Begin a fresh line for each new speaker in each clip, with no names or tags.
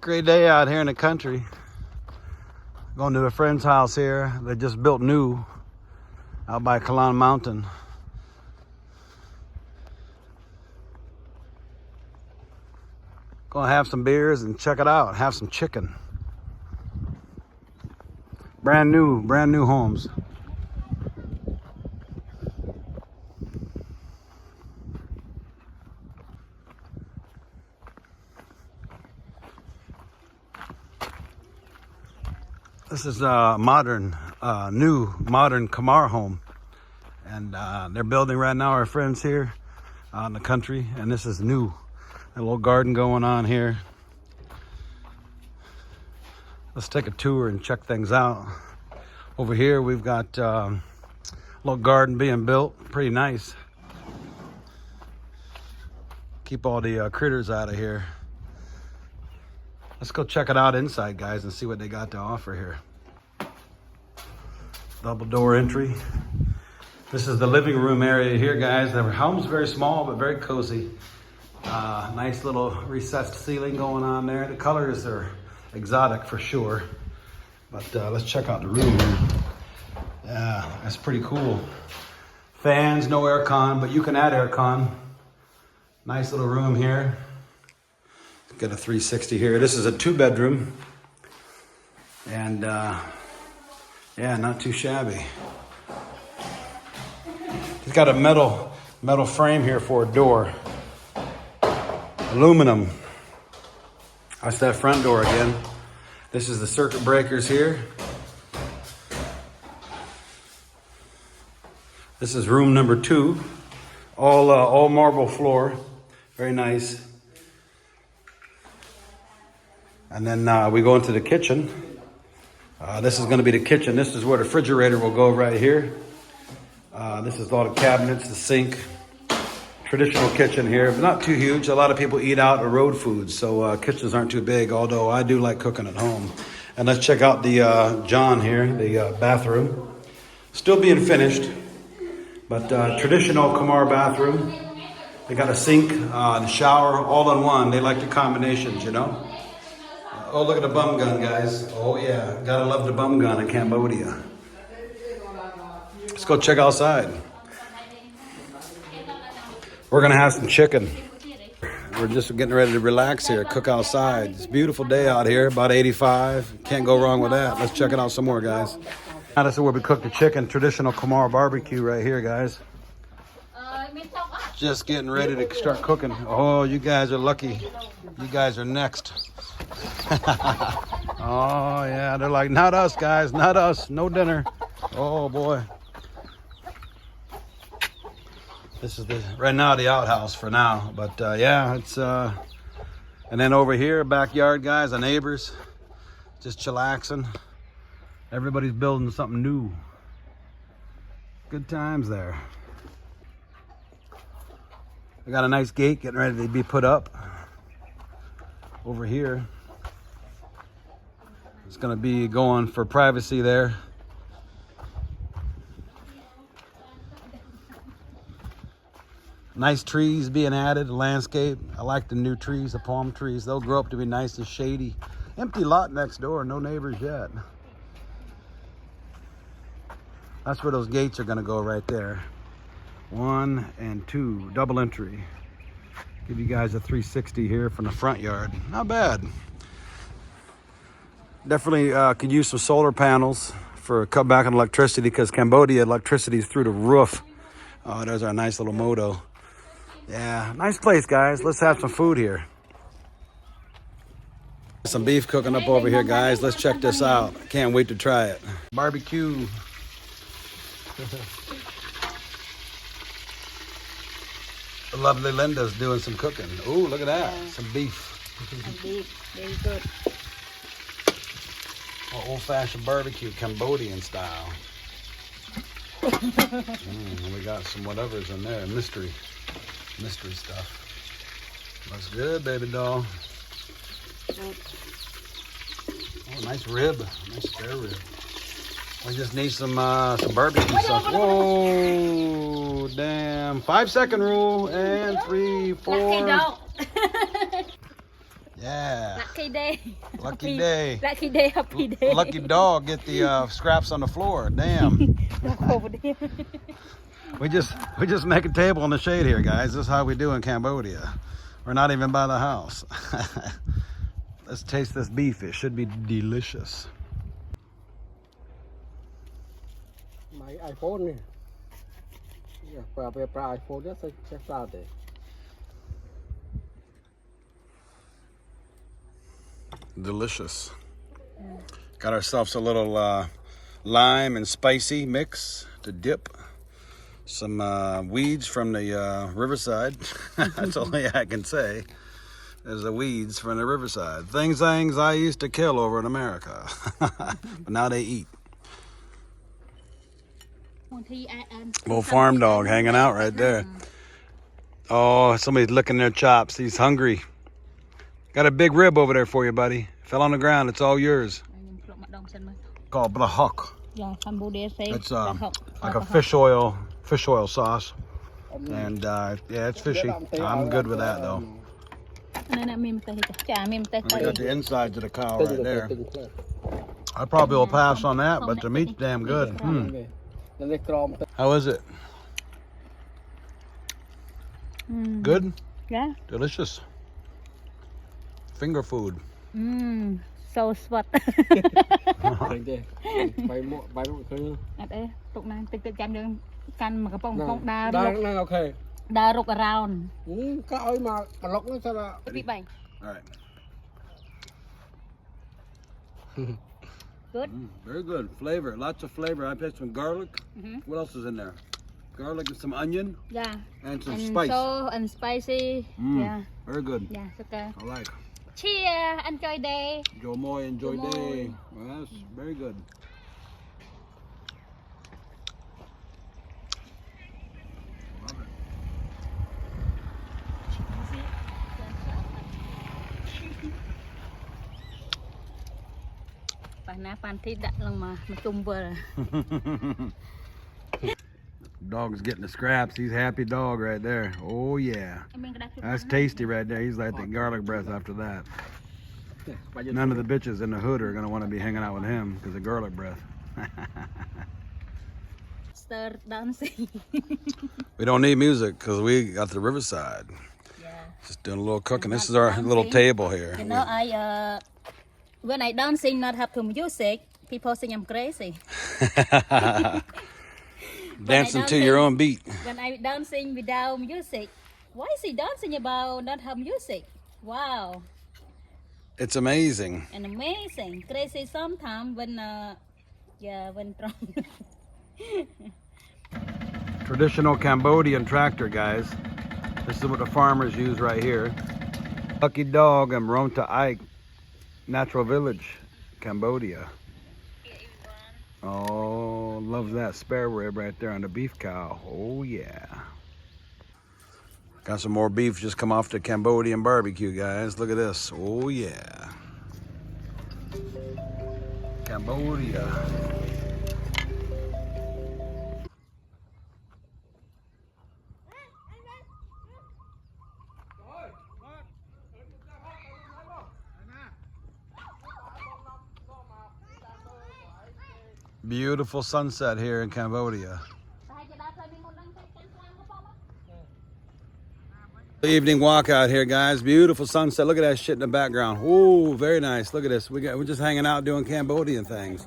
Great day out here in the country. Going to a friend's house here. They just built new out by Kalan Mountain. Gonna have some beers and check it out. Have some chicken. Brand new homes. This is a new modern Khmer home. And they're building right now, our friends here out in the country. And this is new. A little garden going on here. Let's take a tour and check things out. Over here we've got a little garden being built. Pretty nice. Keep all the critters out of here. Let's go check it out inside, guys, and see what they got to offer here. Double door entry. This is the living room area here, guys. The home's very small, but very cozy. Nice little recessed ceiling going on there. The colors are exotic for sure. But let's check out the room here. Yeah, that's pretty cool. Fans, no aircon, but you can add aircon. Nice little room here. Got a 360 here. This is a 2-bedroom. And yeah, not too shabby. It's got a metal frame here for a door. Aluminum. That's that front door again. This is the circuit breakers here. This is room number 2. All marble floor. Very nice. And then we go into the kitchen. This is going to be the kitchen. This is where the refrigerator will go right here. This is all the cabinets, the sink. Traditional kitchen here, but not too huge. A lot of people eat out or road food, so kitchens aren't too big, although I do like cooking at home. And let's check out the John here, the bathroom. Still being finished, but traditional Khmer bathroom. They got a sink, the shower, all in one. They like the combinations, you know. Oh, look at the bum gun, guys. Oh, yeah. Gotta love the bum gun in Cambodia. Let's go check outside. We're going to have some chicken. We're just getting ready to relax here, cook outside. It's a beautiful day out here, about 85. Can't go wrong with that. Let's check it out some more, guys. Now, this is where we cook the chicken. Traditional Khmer barbecue right here, guys. Just getting ready to start cooking. Oh, you guys are lucky. You guys are next. Oh, yeah, they're like, not us, guys, not us, no dinner. Oh, boy. This is right now the outhouse for now, but yeah, it's, and then over here, backyard, guys, the neighbors, just chillaxing. Everybody's building something new. Good times there. We got a nice gate getting ready to be put up over here. It's gonna be going for privacy there. Nice trees being added, landscape. I like the new trees, the palm trees. They'll grow up to be nice and shady. Empty lot next door, no neighbors yet. That's where those gates are gonna go right there. 1 and 2, double entry. Give you guys a 360 here from the front yard. Not bad. Definitely could use some solar panels for a cutback on electricity because Cambodia electricity is through the roof. Oh, there's our nice little moto. Yeah, nice place, guys. Let's have some food here. Some beef cooking up over here, guys. Let's check this out. Can't wait to try it. Barbecue. The lovely Linda's doing some cooking. Ooh, look at that. Some beef.
Some beef. Very good.
Old-fashioned barbecue, Cambodian style. We got some whatever's in there. Mystery stuff. Looks good, baby doll. Oh, nice rib. Nice spare rib. We just need some barbecue sauce. Whoa, damn. 5-second rule. And 3, 4. Yeah.
Lucky day.
Lucky day.
Lucky day, happy day.
Lucky dog get the scraps on the floor. Damn.
Dog over there.
We just make a table in the shade here, guys. This is how we do in Cambodia. We're not even by the house. Let's taste this beef. It should be delicious.
My iPhone. Yeah, probably iPhone. That's a check out there.
Delicious. Got ourselves a little lime and spicy mix to dip. Some weeds from the riverside. That's all I can say. There's the weeds from the riverside. Things I used to kill over in America. But now they eat. Little farm dog hanging out right there. Oh, somebody's licking their chops. He's hungry. Got a big rib over there for you, buddy. Fell on the ground. It's all yours. Called blahok.
Yeah, Cambodia say
It's like a fish oil sauce. And yeah, it's fishy. I'm good with that though. We got the insides of the cow right there. I probably will pass on that, but the meat's damn good. How is it? Good?
Yeah.
Delicious. Finger food.
So sweet.
Okay.
Đa rục around.
Cái ơi mà lọc nó sao là
Bị bảnh.
All right.
Good.
Very good. Flavor. Lots of flavor. I put some garlic. What else is in there? Garlic and some onion.
Yeah.
And some
And
spice.
so and spicy. Yeah.
Very good.
Yeah, it's okay.
I like.
Cheers. Enjoy day.
Joe Moy, enjoy
Joe Moy.
day. Yes, very good. Love it. Dog's getting the scraps. He's a happy dog right there. Oh yeah. That's tasty right there. He's like the garlic breath after that. None of the bitches in the hood are gonna want to be hanging out with him because of garlic breath.
Start dancing.
We don't need music because we got the riverside.
Yeah.
Just doing a little cooking. This is our little table here.
You know, when I dancing not have to music, people think I'm crazy.
Dancing to your own beat.
When I dancing without music, why is he dancing about not have music? Wow.
It's amazing.
And amazing. Crazy sometimes when when drunk.
Traditional Cambodian tractor, guys. This is what the farmers use right here. Lucky Dog and Ronta Ike Natural Village, Cambodia. Oh, loves that spare rib right there on the beef cow. Oh yeah. Got some more beef just come off the Cambodian barbecue, guys. Look at this. Oh yeah. Cambodia. Beautiful sunset here in Cambodia. Evening walk out here, guys. Beautiful sunset. Look at that shit in the background. Ooh, very nice. Look at this. We're just hanging out doing Cambodian things.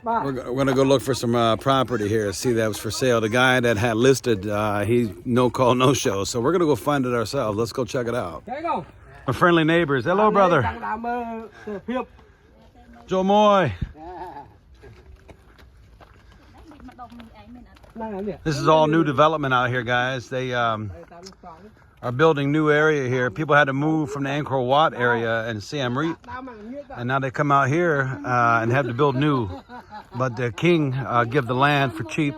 We're gonna go look for some property here. See that was for sale. The guy that had listed, he no call, no show. So we're gonna go find it ourselves. Let's go check it out. Our friendly neighbors. Hello, brother. Joe Moy. This is all new development out here, guys. They are building new area here. People had to move from the Angkor Wat area and Siem Reap, and now they come out here and have to build new. But the king give the land for cheap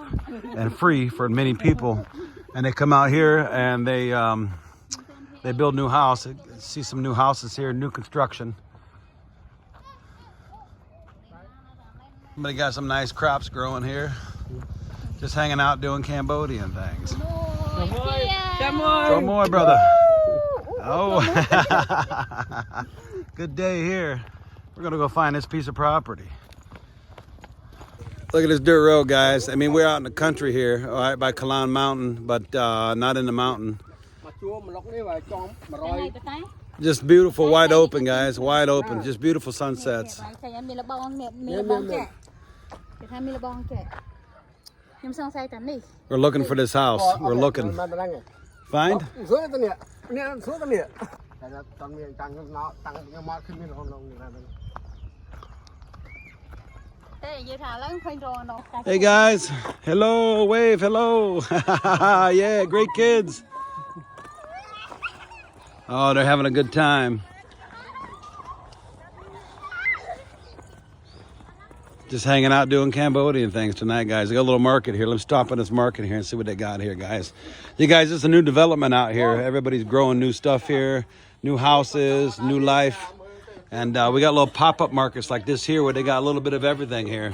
and free for many people, and they come out here and they build new house. See some new houses here, new construction. Somebody got some nice crops growing here. Just hanging out doing Cambodian things. Joe Moy, brother. Oh, Hello. Good day here. We're gonna go find this piece of property. Look at this dirt road, guys. I mean, we're out in the country here, all right, by Kalan Mountain, but not in the mountain. Just beautiful, wide open, guys. Wide open. Just beautiful sunsets. We're looking for this house. We're looking. Find? Hey guys, hello, wave, hello. Yeah, great kids. Oh, they're having a good time. Just hanging out doing Cambodian things tonight, guys. They got a little market here. Let's stop at this market here and see what they got here, guys. You guys, it's a new development out here. Everybody's growing new stuff here, new houses, new life. And we got little pop-up markets like this here where they got a little bit of everything here.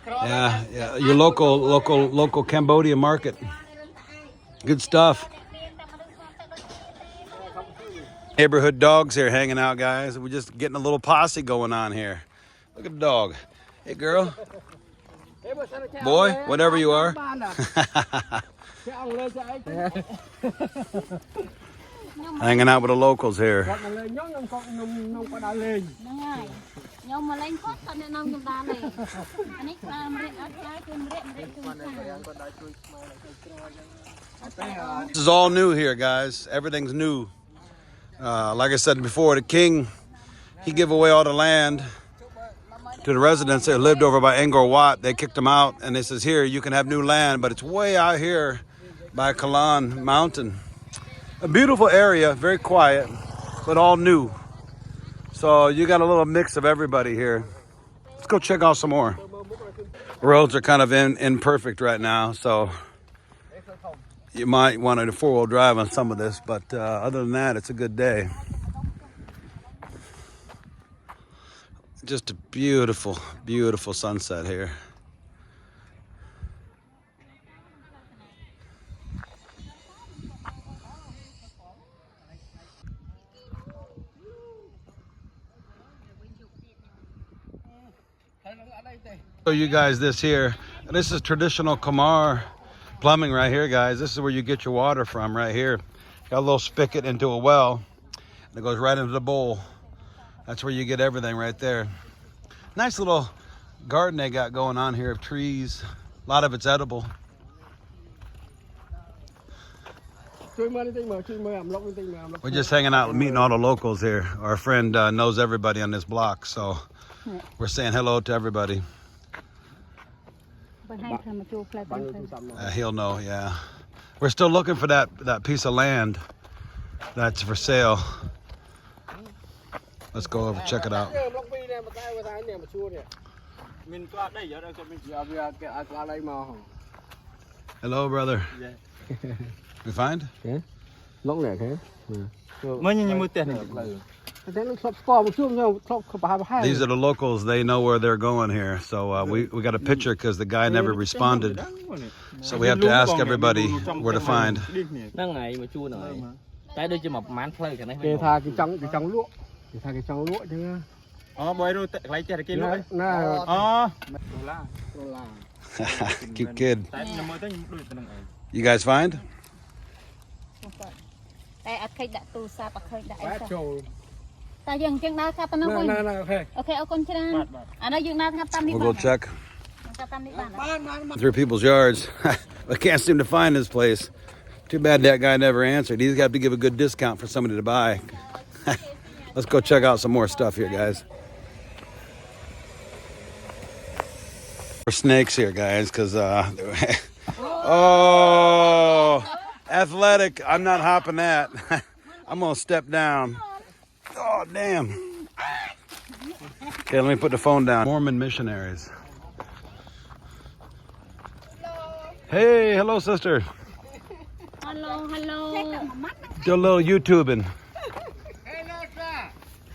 Yeah, your local Cambodian market. Good stuff. Neighborhood dogs here hanging out, guys. We're just getting a little posse going on here. Look at the dog. Hey, girl. Boy, whatever you are. Hanging out with the locals here. This is all new here, guys. Everything's new. Like I said before, the king, he gave away all the land to the residents that lived over by Angkor Wat. They kicked them out, and they says, here, you can have new land, but it's way out here by Kalan Mountain. A beautiful area, very quiet, but all new. So you got a little mix of everybody here. Let's go check out some more. Roads are kind of imperfect right now, so you might want a four-wheel drive on some of this, but other than that, it's a good day. Just a beautiful, beautiful sunset here. Show you guys this here. This is traditional Khmer plumbing right here, guys. This is where you get your water from right here. Got a little spigot into a well, and it goes right into the bowl. That's where you get everything right there. Nice little garden they got going on here of trees. A lot of it's edible. We're just hanging out, meeting all the locals here. Our friend knows everybody on this block, so we're saying hello to everybody. He'll know, yeah. We're still looking for that piece of land that's for sale. Let's go over, check it out. Hello, brother. You find?
Yeah.
These are the locals. They know where they're going here. So we got a picture because the guy never responded. So we have to ask everybody where to find. Cute kid. You guys find? We'll go check. Through people's yards. I can't seem to find this place. Too bad that guy never answered. He's got to give a good discount for somebody to buy. Let's go check out some more stuff here, guys. For snakes here, guys, because oh, athletic. I'm not hopping that. I'm gonna step down. Oh, damn. Okay, let me put the phone down. Mormon missionaries. Hey, hello, sister.
Hello, hello.
Do a little YouTubing.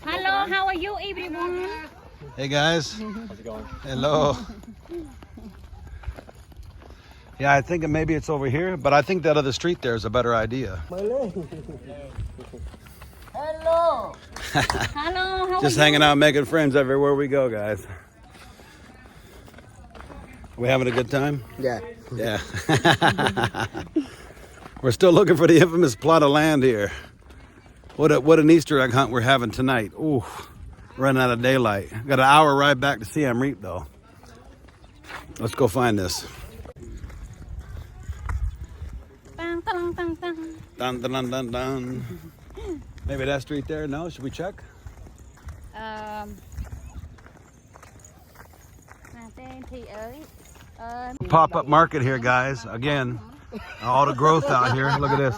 Hello, how are you, everyone?
Hey, guys.
How's it going?
Hello. Yeah, I think maybe it's over here, but I think that other street there is a better idea.
Hello.
Hello, how
Just
are
hanging
you?
out, making friends everywhere we go, guys. We having a good time?
Yeah.
Yeah. We're still looking for the infamous plot of land here. What an Easter egg hunt we're having tonight. Ooh, running out of daylight. Got an hour ride back to Siem Reap though. Let's go find this.
Tang, tang, tang, tang.
Dun, dun, dun, dun, dun. Maybe that street there? No? Should we check? Pop-up market here, guys. Again, all the growth out here. Look at this.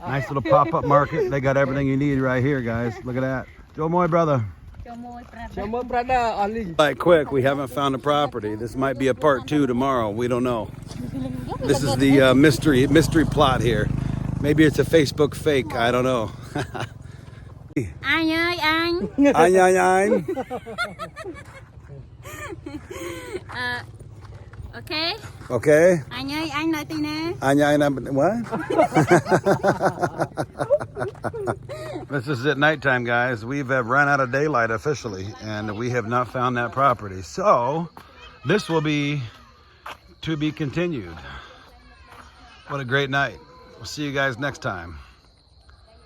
Nice little pop-up market. They got everything you need right here, guys. Look at that. Joe Moy, brother.
Chamo brother only.
Right, quick. We haven't found the property. This might be a part 2 tomorrow. We don't know. This is the mystery plot here. Maybe it's a Facebook fake. I don't know.
Anh ơi, anh.
Anh, anh, anh.
Okay.
Okay.
Anh ơi, anh nói tí nè.
Anh, anh, anh, what? This is at nighttime, guys. We've run out of daylight officially, and we have not found that property. So, this will be to be continued. What a great night. We'll see you guys next time.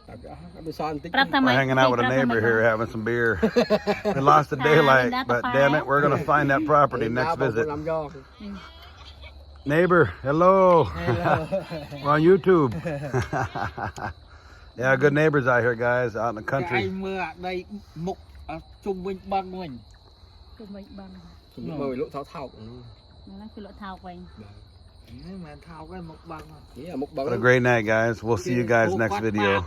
We're hanging out with a neighbor here having some beer. We lost the daylight, but damn it, we're going to find that property next visit. Neighbor, hello. We're on YouTube. Yeah, good neighbors out here, guys, out in the country.
Tụi mình bằng.
Mời lộ thao thao.
Nó cứ lộ thao quanh.
What a great night, guys. We'll see you guys next video.